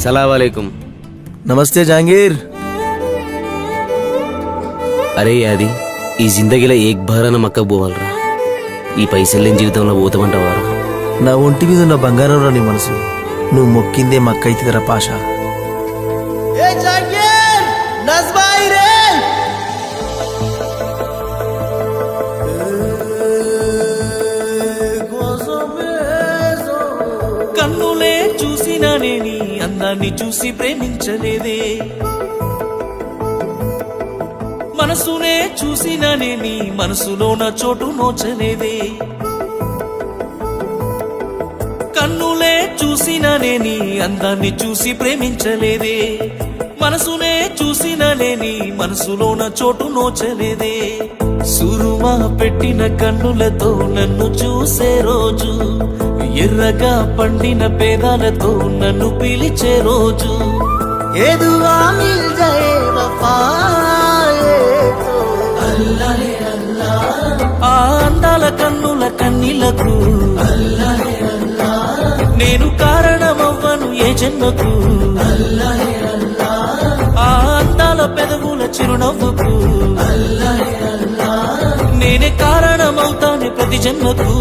సలాం అలైకుం. నమస్తే జహాంగీర్. అరే అది ఈ జిందగీలో ఏక్ బారాన మక్కకు పోవాలరా. ఈ పైసలు లేని జీవితంలో పోతామంటావారా? నా ఒంటి మీద ఉన్న బంగారం రా నీ మనసు. నువ్వు మొక్కిందే మక్కైతుందిరా పాషా. కన్నులే చూసినానే నీ అందాన్ని చూసి ప్రేమించలేదే, మనసునే చూసినానే నీ మనసులోన చోటు నోచలేదే. కన్నులే చూసినానే నీ అందాన్ని చూసి ప్రేమించలేదే, మనసునే చూసినానే నీ మనసులోన చోటు నోచలేదే. సురుమా పెట్టిన కన్నులతో నన్ను చూసే రోజు, ఎర్రగా పండిన పేదాలతో నన్ను పిలిచే రోజు, ఆ అందాల కన్నుల కన్నీలకు నేను కారణమవ్వను ఏ జన్మకు, ఆ అందాల పెదవుల చిరునవ్వుకు నేనే కారణమవుతాను ప్రతి జన్మకు.